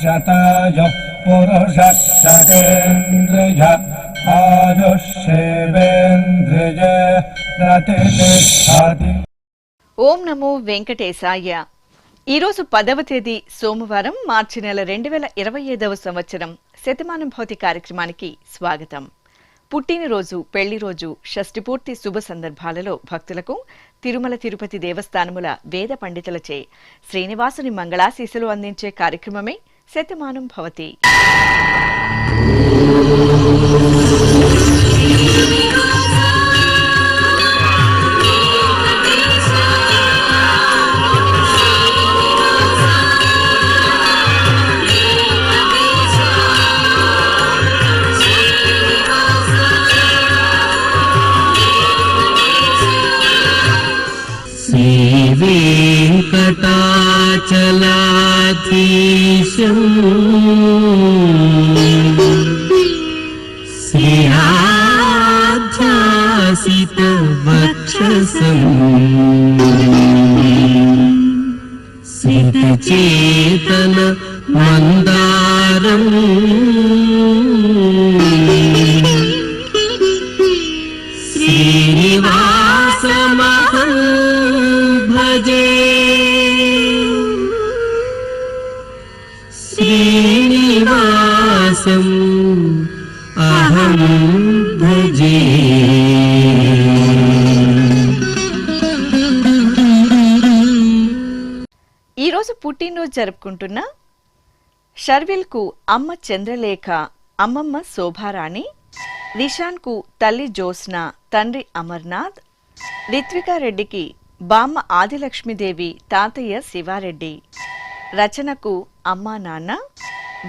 शतायुः पुरुषः शतेन्द्रिय आयुष्येवेन्द्रिये प्रतिष्ठति। ఓం నమో వెంకటేశాయ. ఈరోజు 10వ తేదీ సోమవారం, మార్చి నెల 2025వ సంవత్సరం. శతమానం భౌతి కార్యక్రమానికి స్వాగతం. పుట్టినరోజు, పెళ్లిరోజు, షష్ఠిపూర్తి శుభ సందర్భాలలో భక్తులకు తిరుమల తిరుపతి దేవస్థానముల వేద పండితులచే శ్రీనివాసుని మంగళాశీస్సులు అందించే కార్యక్రమమే శతమానం భవతి. श्रीवेङ्कटाचलाधीशं श्रीयाध्यासितवक्षसं सितचेतन मन्दारम् श्रीनिवासमहं भजे, श्रीनिवासम् अहं भजे. ఈరోజు పుట్టినరోజు జరుపుకుంటున్న షర్విల్కు అమ్మ చంద్రలేఖ, అమ్మమ్మ శోభారాణి, రిషాన్కు తల్లి జ్యోత్స్న, తండ్రి అమర్నాథ్, రిత్వికారెడ్డికి బామ్మ ఆదిలక్ష్మీదేవి, తాతయ్య శివారెడ్డి, రచనకు అమ్మా నాన్న,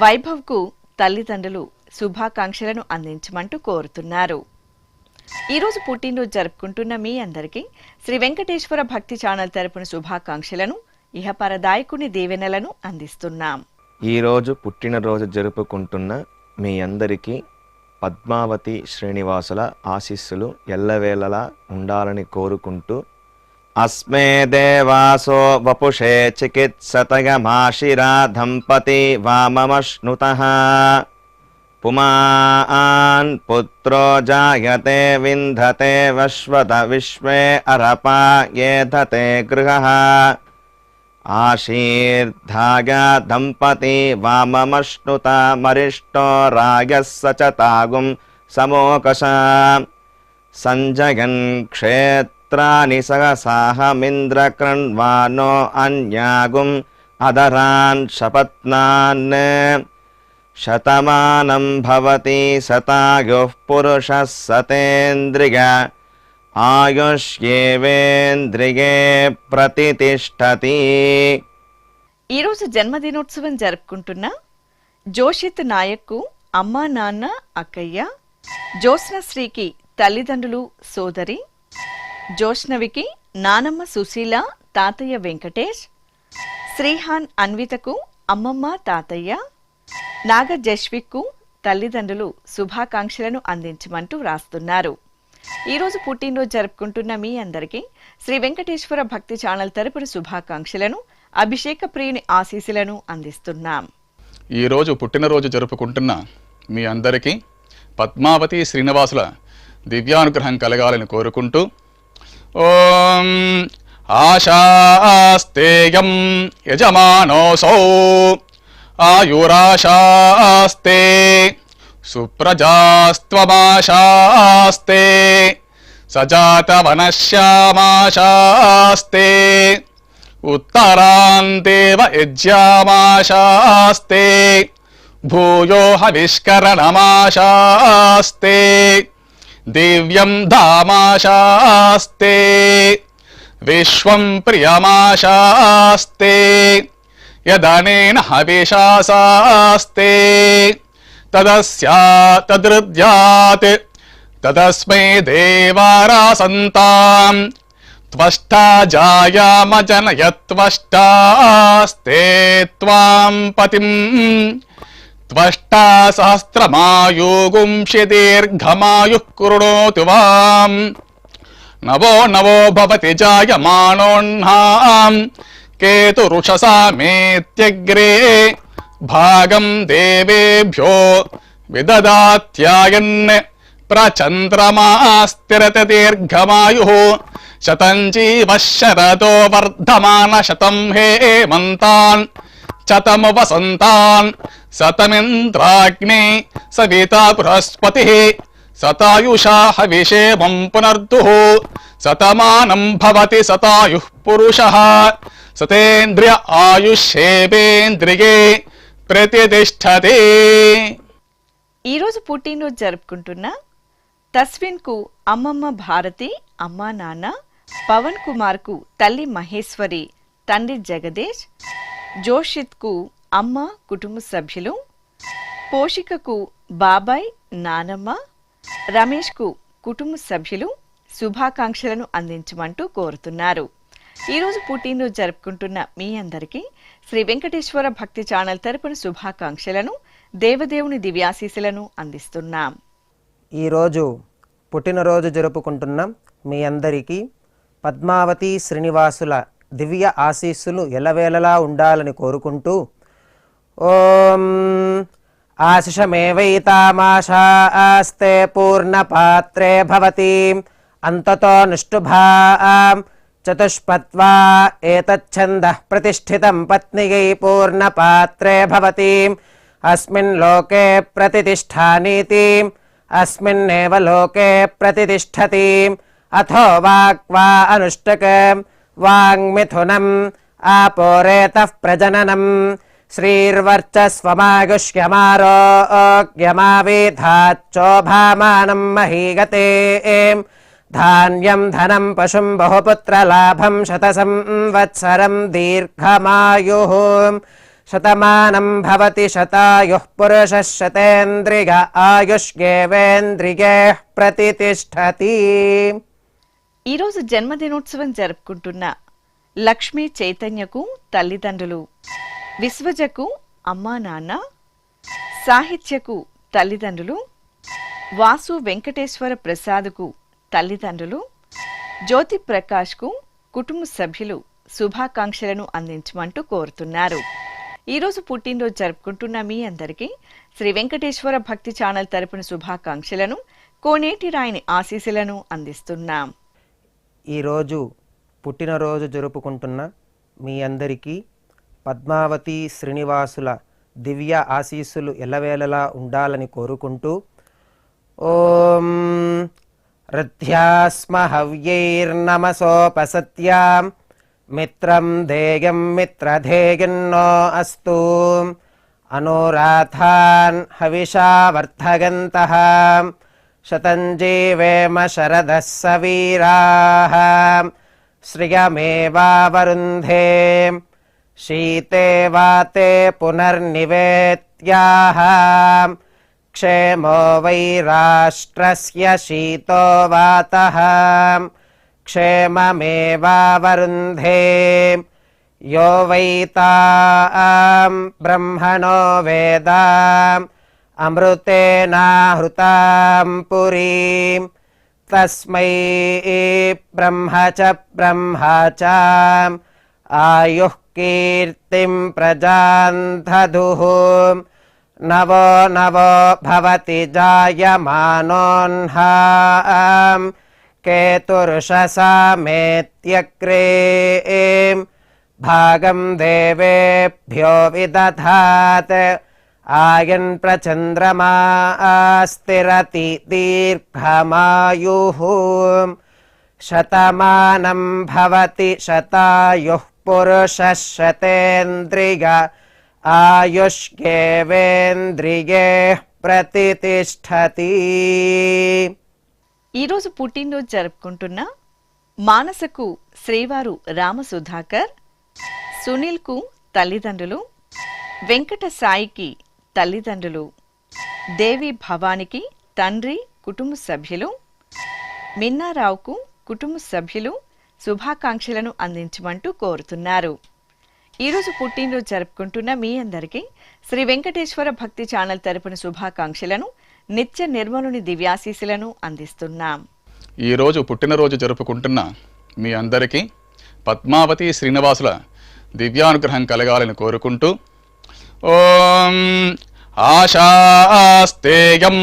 వైభవ్కు తల్లిదండ్రులు శుభాకాంక్షలను అందించమంటూ కోరుతున్నారు. ఈరోజు పుట్టినరోజు జరుపుకుంటున్న మీ అందరికీ శ్రీ వెంకటేశ్వర భక్తి ఛానల్ తరపున శుభాకాంక్షలను, ఇహపరదాయకుని దీవెనలను అందిస్తున్నాం. ఈరోజు పుట్టినరోజు జరుపుకుంటున్న మీ అందరికీ పద్మావతి శ్రీనివాసుల ఆశీస్సులు ఎల్లవేళలా ఉండాలని కోరుకుంటూ, అస్మే దేవాసో వపుషే చికిత్సతయమాశిరా దంపతి వామమశ్నుతః పుమాన్ పుత్రో జాయతే వింధతే వశ్వత విశ్వే అరపా యేధతే గృహః ఆశీర్ధాయ దంపతి వామమశ్నుత మరిష్టో రాయః సచతాగుం సమోకష సంజయన్ క్షేత్రాని సహసాహమింద్రకృణ్వానో అన్యాగుం అదరాన్ శపత్నాన్ శతమానం భవతి శతాయుః పురుషः సతేంద్రియ ఆయుష్యేవేంద్రియే ప్రతిష్ఠతి. ఈరోజు జన్మదినోత్సవం జరుపుకుంటున్న జోషిత్ నాయక్కు అమ్మా నాన్న అక్కయ్య, జ్యోత్స్నశ్రీకి తల్లిదండ్రులు సోదరి, జోష్నవికి నానమ్మ సుశీల, తాతయ్య వెంకటేష్, శ్రీహాన్ అన్వితకు అమ్మమ్మ తాతయ్య, నాగ జశ్విక్కు తల్లిదండ్రులు శుభాకాంక్షలను అందించమంటూ వ్రాస్తున్నారు. ఈరోజు పుట్టినరోజు జరుపుకుంటున్న మీ అందరికీ శ్రీ వెంకటేశ్వర భక్తి ఛానల్ తరపున శుభాకాంక్షలను, అభిషేక ప్రియుని ఆశీస్సులను అందిస్తున్నాం. ఈరోజు పుట్టినరోజు జరుపుకుంటున్న మీ అందరికీ పద్మావతి శ్రీనివాసుల దివ్యానుగ్రహం కలగాలని కోరుకుంటూ, ఓం ఆశాస్తేయం యజమానోసౌ ఆయురాశాస్తే సుప్రజాస్త్వమాశాస్తే సజాతవనశ్యామాశాస్తే ఉత్తరాందేవ యజ్యామాశాస్తే భూయో హవిష్కరణమాశాస్తే దివ్యం ధామాశాస్తే విశ్వం ప్రియమాశాస్తే యదనేన హవిషాసాస్తే తదస్యాతదృద్యాత్ తదస్మై దేవారాసంతాం త్వష్టా జాయామజనయత్వష్టాస్తే త్వాం పతిం త్వష్టా సహస్రమాయుగుంషి దీర్ఘమాయుః కృణోతు వాం నవో నవో భవతి జాయమానోన్నాం కేతురుషసా మేత్యగ్రే భాగం దేవేభ్యో విదదాత్యాయన్ ప్రచంద్రమా స్థిరత దీర్ఘమాయుః శతం జీవ శరదో వర్ధమాన శతం హేమంతాన్ శతం వసంతాన్ శతమింద్రాగ్నే సవితా బృహస్పతిః శతాయుషా హవిషేమం పునర్దుః శతమానం భవతి శతాయుః పురుషః సతేంద్రియ ఆయుష్యేంద్రియే ప్రతిష్టతే. ఈరోజు పుట్టినరోజు జరుపుకుంటున్న తస్విన్కు అమ్మమ్మ భారతి, అమ్మా నాన్న, పవన్ కుమార్కు తల్లి మహేశ్వరి, తండ్రి జగదీష్, జోషిత్కు అమ్మ, కుటుంబ సభ్యులు, పోషికకు బాబాయ్, నానమ్మ, రమేష్కు కుటుంబ సభ్యులు శుభాకాంక్షలను అందించమంటూ కోరుతున్నారు. ఈరోజు పుట్టినరోజు జరుపుకుంటున్న మీ అందరికీ శ్రీ వెంకటేశ్వర భక్తి ఛానల్ తరపున శుభాకాంక్షలను, దేవదేవుని దివ్యాశీస్సులను అందిస్తున్నాం. ఈరోజు పుట్టినరోజు జరుపుకుంటున్న మీ అందరికీ పద్మావతి శ్రీనివాసుల దివ్య ఆశీస్సులు ఎలవేళలా ఉండాలని కోరుకుంటూ ఓం ఆశిషమేవైతామాశాస్తే పూర్ణపాత్రే భవతి అంతతో నిష్ఠుభాం చతుష్పత్వా ఏతచ్ఛందః ప్రతిష్ఠితం పత్నియై పూర్ణపాత్రే భవతి అస్మిన్ లోకే ప్రతిష్ఠానీతి అస్మిన్నేవ లోకే ప్రతిష్టతి. అథో వాక్వా అనుష్టకం వాంగ్మిథునం ఆపోరేతః ప్రజననం శ్రీర్వర్చస్వమాగుష్యమారోగ్యమావిధాచ్చోభామానం మహీగతే. ధాన్యం ధనం పశుం బహుపుత్రలాభం శతసంవత్సరం దీర్ఘమాయుః. శతమానం భవతి శతాయుః పురుషः శతేంద్రియ ఆయుష్యేవేంద్రియే ప్రతిష్టతి. ఈరోజు జన్మదినోత్సవం జరుపుకుంటున్న లక్ష్మీ చైతన్యకు తల్లిదండ్రులు, విశ్వజకు అమ్మా నాన్న, సాహిత్యకు తల్లిదండ్రులు, వాసు వెంకటేశ్వర ప్రసాద్కు తల్లిదండ్రులు, జ్యోతి ప్రకాష్కు కుటుంబ సభ్యులు శుభాకాంక్షలను అందించమంటూ కోరుతున్నారు. ఈరోజు పుట్టినరోజు జరుపుకుంటున్న మీ అందరికీ శ్రీ వెంకటేశ్వర భక్తి ఛానల్ తరపున శుభాకాంక్షలను, కోనేటి రాయని ఆశీస్సులను అందిస్తున్నాం. ఈరోజు పుట్టినరోజు జరుపుకుంటున్న మీ అందరికీ పద్మావతి శ్రీనివాసుల దివ్య ఆశీస్సులు ఎల్లవేళలా ఉండాలని కోరుకుంటూ ఓం రథ్యాస్మ హవ్యైర్నమసోపసత్యాం మిత్రం ధేయం మిత్రధేయన్నో అస్తు అనురాధాన్ హవిషా వర్ధగంతః శతం జీవేమ శరదః సవీరాః శ్రియమేవావరుంధే శీతే వాతే పునర్నివేత్యాః క్షేమో వై రాష్ట్రస్య శీతో వాతః క్షేమమేవావరుంధే యో వైతాం బ్రహ్మణో వేదాం అమృతేనాహృతాం పురీం తస్మై బ్రహ్మ చ ఆయుః కీర్తిం ప్రజాం దధుః నవో నవో భవతి జాయమానోన్హాం కేతుర్షసామేత్యగ్రే భాగం దేవేభ్యో విదధాత్ ఆయన్ ప్రచంద్రమా స్థిరతి దీర్ఘమాయుః శతమానం భవతి శతాయుః పురుషः శతేంద్రియ ఆయుష్యేవేంద్రియే ప్రతిష్టతి. ఈరోజు పుట్టినరోజు జరుపుకుంటున్న మానసకు శ్రీవారు రామసుధాకర్, సునీల్కు తల్లిదండ్రులు, వెంకట సాయికి తల్లిదండ్రులు, దేవి భవానికి తండ్రి కుటుంబ సభ్యులు, మిన్నారావుకు కుటుంబ సభ్యులు శుభాకాంక్షలను అందించమంటూ కోరుతున్నారు. ఈరోజు పుట్టినరోజు జరుపుకుంటున్న మీ అందరికీ శ్రీ వెంకటేశ్వర భక్తి ఛానల్ తరపున శుభాకాంక్షలను, నిత్య నిర్మలుని దివ్యాశీస్సులను అందిస్తున్నాం. ఈరోజు పుట్టినరోజు జరుపుకుంటున్న మీ అందరికీ పద్మావతి శ్రీనివాసుల దివ్యానుగ్రహం కలగాలని కోరుకుంటూ ఓం ఆశాస్తేయం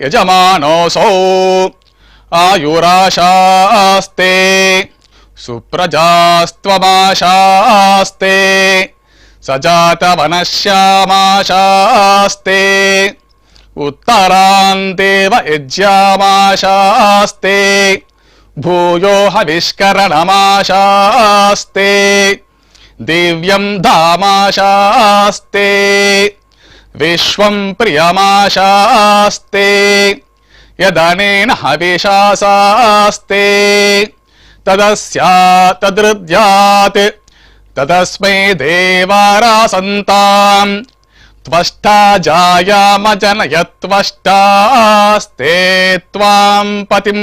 యజమానోసౌ ఆయురాశాస్తే సుప్రజాస్త్వమాశాస్తే సజాతవనశ్యామాశాస్తే ఉత్తరాంతేవ యజ్యామాశాస్తే భూయో హవిష్కరణమాశాస్తే దివ్యం ధామాశాస్తే విశ్వం ప్రియమాశాస్తే యదనేన హవిషాసాస్తే తదస్యాతదృద్యాత్ తదస్మై దేవారాసంతాం త్వష్టా జాయామజనయత్వష్టాస్తే త్వాం పతిం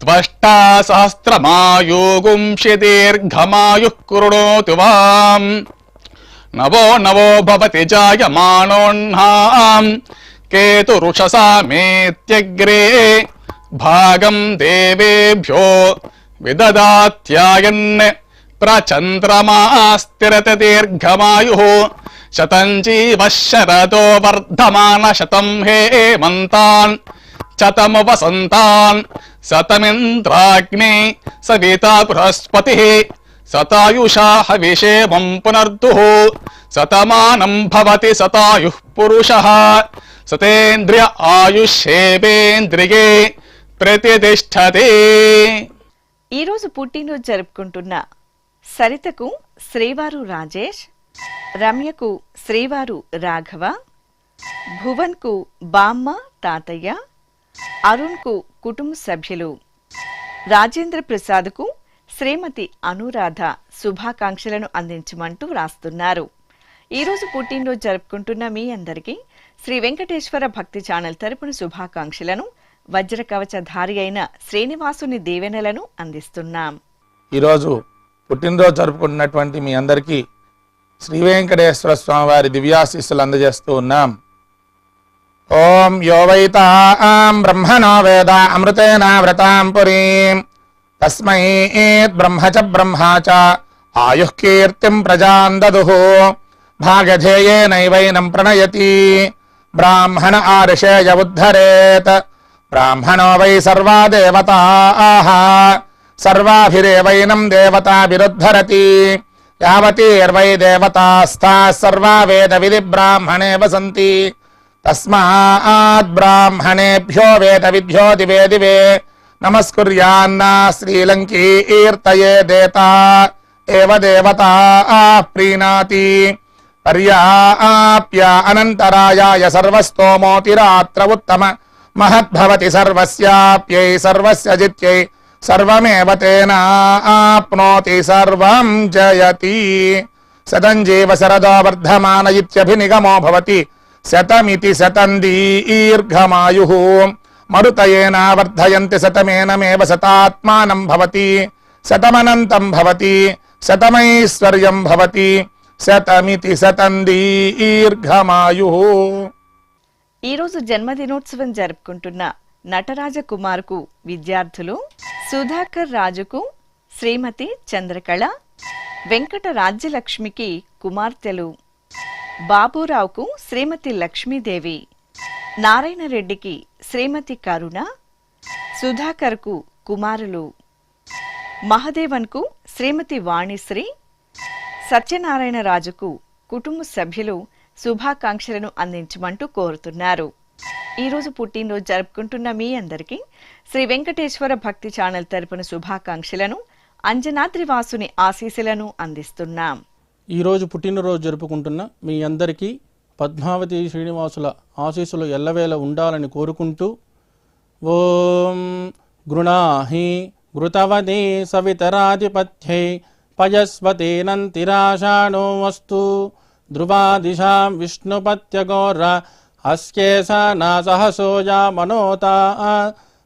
త్వష్టా సహస్రమాయుగుంషి దీర్ఘమాయుః కృణోతు వాం నవో నవో భవతి జాయమానోన్హాం కేతురుషసా మేత్యగ్రే భాగం దేవేభ్యో విదదాత్యాయన్ ప్రచంద్రమాస్తిరత దీర్ఘమాయుః శతం జీవ శరదో వర్ధమాన శతం హేమంతాన్ శతము వసంతాన్ శతమింద్రాగ్ని సవితా బృహస్పతి శతాయుషా హవిషేమం పునర్దుః శతమానం భవతి శతాయుః పురుషః సతేంద్రియ ఆయుష్యేవేంద్రియే ప్రతిష్టతే. ఈరోజు పుట్టినరోజు జరుపుకుంటున్న సరితకు శ్రీవారు రాజేష్, రమ్యకు శ్రీవారు రాఘవ, భువన్కు బామ్మ తాతయ్య, అరుణ్కు కుటుంబ సభ్యులు, రాజేంద్ర ప్రసాద్కు శ్రీమతి అనురాధ శుభాకాంక్షలను అందించమంటూ రాస్తున్నారు. ఈరోజు పుట్టినరోజు జరుపుకుంటున్న మీ అందరికీ శ్రీ వెంకటేశ్వర భక్తి ఛానల్ తరపున శుభాకాంక్షలను, వజ్రకవచధారి అయిన శ్రీనివాసుని దీవెనలను అందిస్తున్నాం. ఈరోజు పుట్టినరోజు జరుపుకుంటున్నటువంటి మీ అందరికీ శ్రీ వెంకటేశ్వర స్వామి వారి దివ్యాశీస్సులు అందజేస్తూ ఉన్నాం. ఓం యో వైతాం బ్రహ్మణో వేద అమృతేనావృతాం పురీం తస్మై బ్రహ్మ చ బ్రహ్మా చ ఆయుః కీర్తిం ప్రజాం దదుః భాగధేయేనైవైనం ప్రణయతి బ్రాహ్మణ ఆర్షేయ ఉద్ధరేత్ బ్రాహ్మణో వై సర్వా దేవతాః సర్వాభిరేవైనం దేవతాభిరుద్ధరతి యావతీర్వై దేవతాస్తాః సర్వా వేద విధి బ్రాహ్మణే వసంతి తస్మాత్ బ్రాహ్మణేభ్యో వేద విద్యో దివే దివే నమస్కుర్యాన్న శ్రీలంకీర్తయే దేతా ఏవ దేవతా ప్రీణాతి పర్యాప్య అనంతరాయాయ సర్వస్తోమోతిరాత్ర ఉత్తమ మహద్భవతి సర్వస్యాప్యై సర్వస్య జిత్యై సర్వమేవ తేనాప్నోతి సర్వం జయతి శతం జీవ శరదో వర్ధమాన ఇత్యభినిగమో భవతి శతమితి శతం దీర్ఘమాయుః మరుతయేన వర్ధయంతి శతమేనమేవ శతాత్మానం భవతి శతమనంతం భవతి శతమైశ్వర్యం భవతి శతమితి శతం దీర్ఘమాయుః. ఈరోజు జన్మదినోత్సవం జరుపుకుంటున్న నటరాజ కుమార్కు విద్యార్థులు సుధాకర్ రాజుకు శ్రీమతి చంద్రకళ, వెంకట రాజ్యలక్ష్మికి కుమార్తెలు, బాబురావుకు శ్రీమతి లక్ష్మీదేవి, నారాయణ రెడ్డికి శ్రీమతి కరుణ, సుధాకర్కు కుమారులు, మహదేవన్కు శ్రీమతి వాణిశ్రీ, సత్యనారాయణ రాజుకు కుటుంబ సభ్యులు శుభాకాంక్షలను అందించమంటూ కోరుతున్నారు. ఈరోజు పుట్టినరోజు జరుపుకుంటున్న మీ అందరికీ శ్రీ వెంకటేశ్వర భక్తి ఛానల్ తరపున శుభాకాంక్షలను, అంజనాద్రివాసుని ఆశీస్సులను అందిస్తున్నాం. ఈరోజు పుట్టినరోజు జరుపుకుంటున్న మీ అందరికీ పద్మావతి శ్రీనివాసుల ఆశీస్సులు ఎల్లవేళ ఉండాలని కోరుకుంటూ ఓం గృణాహి ఘృతవతి సవితరాధిపత్యై పయస్వతేనంతిరాషాణో వస్తు ధ్రువాదిశాం విష్ణుపత్యగోర అస్కేశానా సహసోజా మనోతా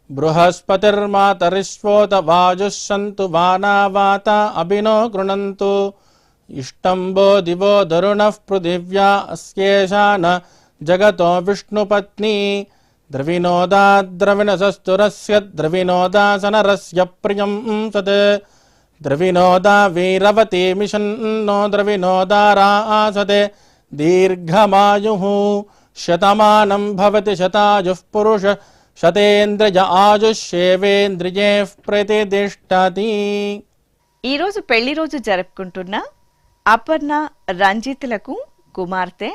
బృహస్పతిర్మాతరిష్వోత వాజుః సంతు వానావాత అభినో గృణంతు ఇష్టంబో దివో దరుణః పృథివ్యా అస్కేశాన జగతో విష్ణుపత్ని ద్రవినోదా ద్రవిణసస్తురస్య ద్రవినోదాసనరస్య ప్రియం సత్ ద్రవినోదా వీరవతి మిషన్నో ద్రవినోదారాసతే దీర్ఘమాయుః శతమానం భవతి శతాయుః పురుష శతేంద్రియ ఆయుష్యేవేంద్రియే ప్రతిష్టతి. ఈరోజు పెళ్లి రోజు జరుపుకుంటున్న అపర్ణ రంజిత్లకు కుమార్తె,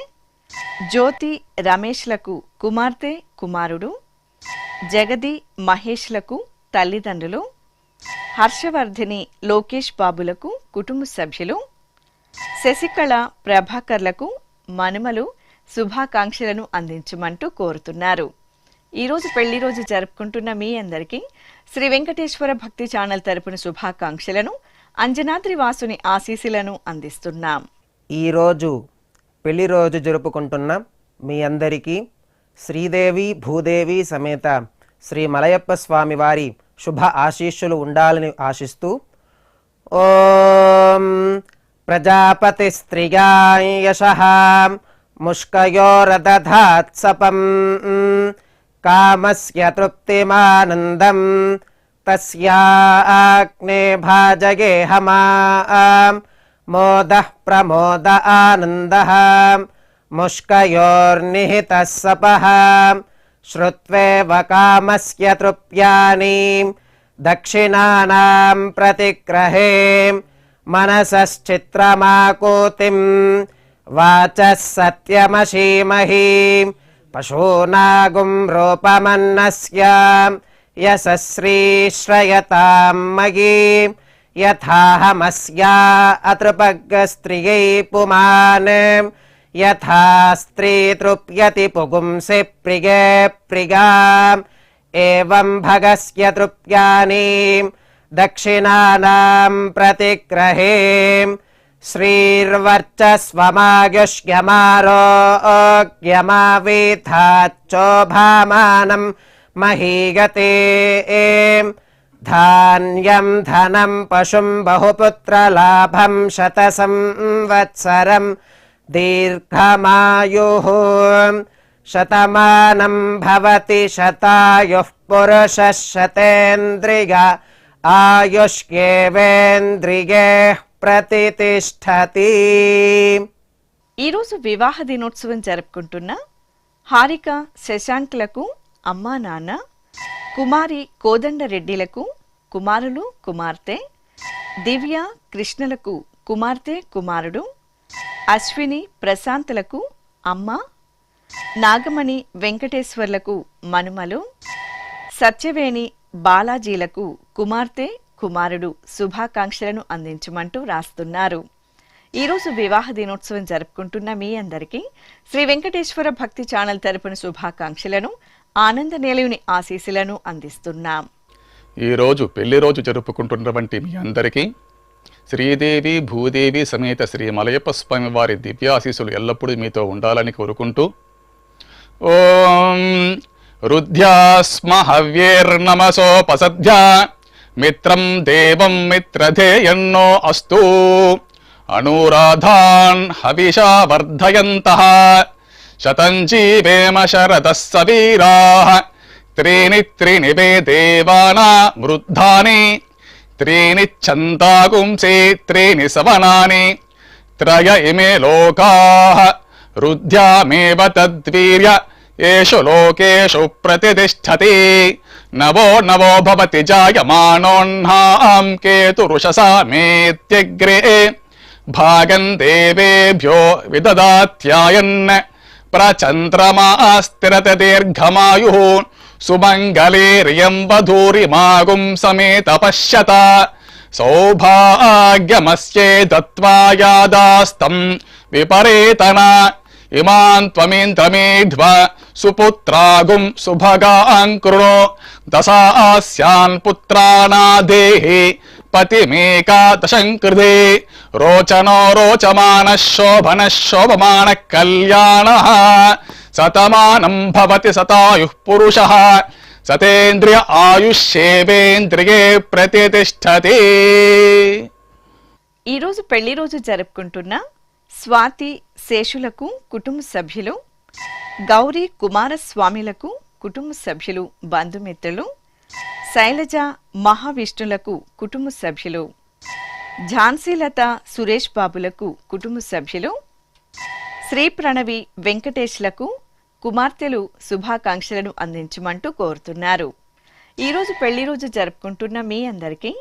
జ్యోతి రమేష్లకు కుమార్తె కుమారుడు, జగది మహేష్లకు తల్లిదండ్రులు, హర్షవర్ధిని లోకేష్ బాబులకు కుటుంబ సభ్యులు, శశికళ ప్రభాకర్లకు మనుమలు శుభాకాంక్షలను అందించమంటూ కోరుతున్నారు. ఈరోజు పెళ్లి రోజు జరుపుకుంటున్న మీ అందరికీ శ్రీ వెంకటేశ్వర భక్తి ఛానల్ తరపున శుభాకాంక్షలను, అంజనాద్రి వాసుని ఆశీస్సులను అందిస్తున్నాం. ఈరోజు పెళ్లి రోజు జరుపుకుంటున్న మీ అందరికీ శ్రీదేవి భూదేవి సమేత శ్రీ మలయప్ప స్వామి వారి శుభ ఆశీస్సులు ఉండాలని ఆశిస్తూ ఓం ప్రజాపతి స్త్రియాయ యశః ముష్కయోరదధాత్సపం కామస్య తృప్తిమానందం తస్యాగ్నే భాజగేహమాం మోదః ప్రమోద ఆనందః ముష్కయోర్నిహితః సపః శ్రుత్వేవ కామస్య తృప్యాని దక్షిణానాం ప్రతిగ్రహే మనసశ్చిత్రమాకూతిం వాచః సత్యమశీమహి పశూనాగుం రూపమన్నస్య యశశ్రీశ్రయతాం మయీ యథాహమస్యా అతృపగ్గస్త్రియై పుమాన్ యథా స్త్రీ తృప్యతి పుగుంసి ప్రియే ప్రియాం ఏవం భగస్య తృప్యాని దక్షిణానాం ప్రతిగ్రహే శ్రీర్వర్చస్వమాయుష్యమారోగ్యమావిధాచ్చోభామానం మహీగతే ధాన్యం ధనం పశుం బహుపుత్రలాభం శతసంవత్సరం దీర్ఘమాయుః శతమానం భవతి శతాయుః పురుషः శతేంద్రియ ఆయుష్యేవేంద్రియే ప్రతిష్టతి. ఈరోజు వివాహ దినోత్సవం జరుపుకుంటున్న హారిక శశాంక్లకు అమ్మా నాన్న, కుమారి కోదండరెడ్డిలకు కుమారులు కుమార్తె, దివ్య కృష్ణలకు కుమార్తె కుమారుడు, అశ్విని ప్రశాంత్లకు అమ్మ, నాగమణి వెంకటేశ్వర్లకు మనుమలు, సత్యవేణి బాలాజీలకు కుమార్తె కుమారుడు శుభాకాంక్షలను అందించమంటూ రాస్తున్నారు. ఈరోజు వివాహ దినోత్సవం జరుపుకుంటున్న మీ అందరికీ శ్రీ వెంకటేశ్వర భక్తి ఛానల్ తరపున శుభాకాంక్షలను, ఆనంద నిలయుని ఆశీస్సులను అందిస్తున్నాం. ఈరోజు పెళ్లి రోజు జరుపుకుంటున్నటువంటి మీ అందరికీ శ్రీదేవి భూదేవి సమేత శ్రీ మలయప్ప స్వామి వారి దివ్యాశీస్సులు ఎల్లప్పుడూ మీతో ఉండాలని కోరుకుంటూ ఓం రుద్ధ్యాస్మ హవ్యేర్నమసోపసద్ధ్య మిత్రం దేవం మిత్రధేయన్నో అస్తు అనూరాధాన్ హవిషా వర్ధయంతః శతం జీవేమ శరదః సవీరాః త్రీణి త్రీణి వే దేవానా వృద్ధాని త్రీణి ఛందాగుంసి త్రీణి సవనాని త్రయ ఇమే లోకాః రుద్ధ్యామేవ తద్వీర్య ఏషు లోకేషు ప్రతిష్టతి నవో నవో భవతి జాయమానోన్హాం కేతురుషసా మేత్యగ్రే భాగం దేవేభ్యో విదదాత్యాయన్ ప్రచంద్రమా స్థిరత దీర్ఘమాయు సుమంగళీర్యం వధూరిమాగుం సమేత పశ్యత సౌభాగ్యమస్యే దత్వాయాదాస్తం విపరేతన ఇమాన్ త్వమేంద్రమేధ్వ సుపుత్రాగుం సుభగాన్ కృణో దశాస్యాన్ పుత్రానాదేహి పతిమేకాదశం కృతే రోచనో రోచమాన శోభన శోభమాన కళ్యాణ శతమానం భవతి శతాయుః పురుషః శతేంద్రియ ఆయుష్యేవేంద్రియే ప్రతిష్టతి. ఈరోజు పెళ్లి రోజు జరుపుకుంటున్న స్వాతి శేషులకు కుటుంబ సభ్యులు, గౌరీ కుమారస్వామిలకు కుటుంబ సభ్యులు బంధుమిత్రులు, శైలజ మహావిష్ణులకు కుటుంబ సభ్యులు, ఝాన్సీలత సురేష్ బాబులకు కుటుంబ సభ్యులు, శ్రీ ప్రణవి వెంకటేష్లకు కుమార్తెలు శుభాకాంక్షలను అందించమంటూ కోరుతున్నారు. ఈరోజు పెళ్లి రోజు జరుపుకుంటున్న మీ అందరికీ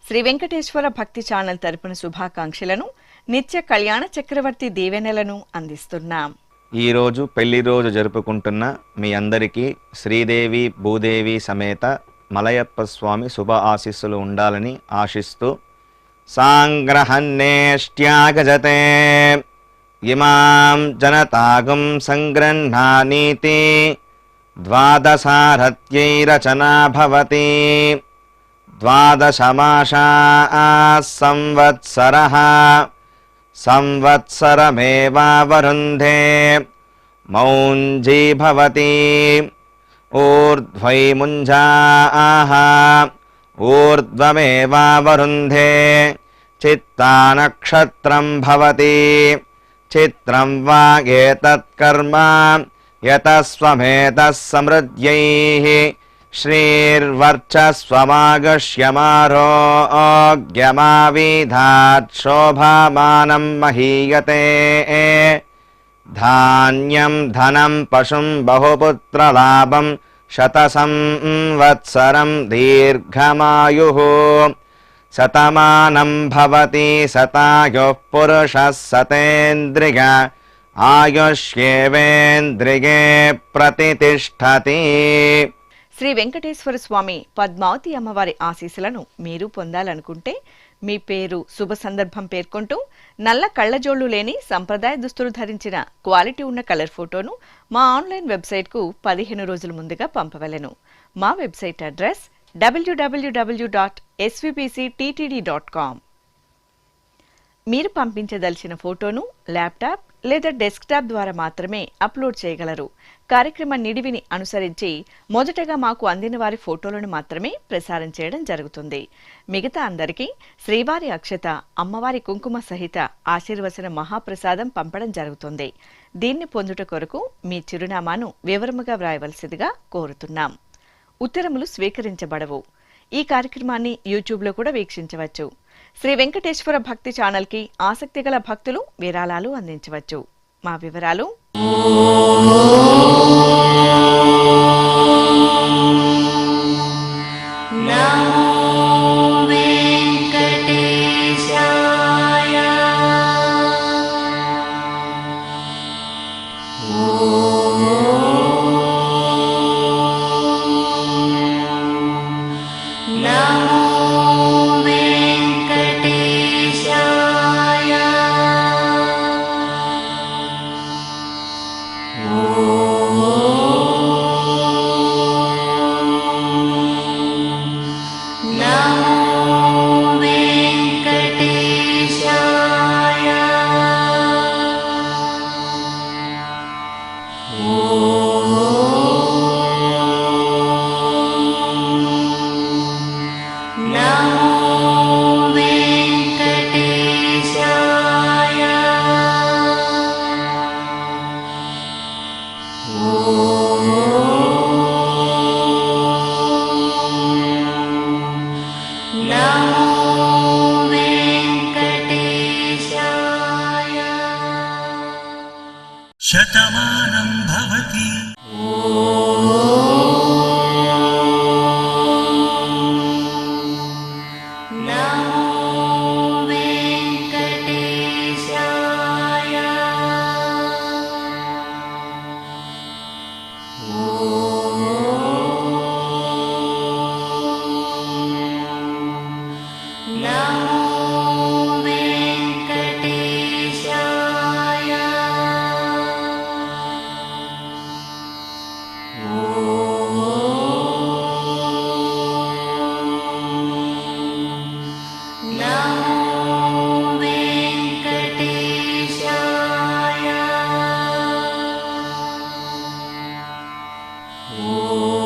శ్రీ వెంకటేశ్వర భక్తి ఛానల్ తరపున శుభాకాంక్షలను, నిత్య కళ్యాణ చక్రవర్తి దీవెనలను అందిస్తున్నాం. ఈరోజు పెళ్లి రోజు జరుపుకుంటున్న మీ అందరికీ శ్రీదేవి భూదేవి సమేత మలయప్ప స్వామి శుభ ఆశీస్సులు ఉండాలని ఆశిస్తూ సాంగ్రహన్నేష్ట్యాగజతే ఇమాం జనతాగం సంగృహ్ణానీతి ద్వాదశారత్యైరచనా భవతి ద్వాదశమాసా సంవత్సరః సంవత్సరమేవావరుంధే మౌంజీ భవతి ఊర్ధ్వై ముంజాః ఊర్ధ్వమేవావరుంధే చిత్తానక్షత్రం భవతి చిత్రం వాగేతత్కర్మ యతస్వమేతః సమృద్ధ్యైః శ్రీర్వర్చస్వమాగశ్యమారోగ్యమావిధాత్ శోభామానం మహీయతే ధాన్యం ధనం పశుం బహుపుత్రలాభం శతసంవత్సరం దీర్ఘమాయుః శతమానం భవతి శతాయుః పురుషः శతేంద్రియ ఆయుష్యేవేంద్రియే ప్రతితిష్ఠతి. శ్రీ వెంకటేశ్వర స్వామి పద్మావతి అమ్మవారి ఆశీస్సులను మీరు పొందాలనుకుంటే మీ పేరు, శుభ సందర్భం పేర్కొంటూ నల్ల కళ్లజోళ్లు లేని సంప్రదాయ దుస్తులు ధరించిన క్వాలిటీ ఉన్న కలర్ ఫోటోను మా ఆన్లైన్ వెబ్సైట్కు 15 రోజుల ముందుగా పంపవలెను. మా వెబ్సైట్ అడ్రస్ www.svpcttd.com. మీరు పంపించదలిచిన ఫోటోను ల్యాప్టాప్ లేదా డెస్క్టాప్ ద్వారా మాత్రమే అప్లోడ్ చేయగలరు. కార్యక్రమ నిడివిని అనుసరించి మొదటగా మాకు అందిన వారి ఫోటోలను మాత్రమే ప్రసారం చేయడం జరుగుతుంది. మిగతా అందరికీ శ్రీవారి అక్షత, అమ్మవారి కుంకుమ సహిత ఆశీర్వచన మహాప్రసాదం పంపడం జరుగుతుంది. దీన్ని పొందుట కొరకు మీ చిరునామాను వివరముగా వ్రాయవలసిందిగా కోరుతున్నాం. ఉత్తరములు స్వీకరించబడవు. ఈ కార్యక్రమాన్ని యూట్యూబ్లో కూడా వీక్షించవచ్చు. శ్రీ వెంకటేశ్వర భక్తి ఛానల్కి ఆసక్తి గల భక్తులు విరాళాలు అందించవచ్చు. మా వివరాలు: శతమానం భవతి. Oh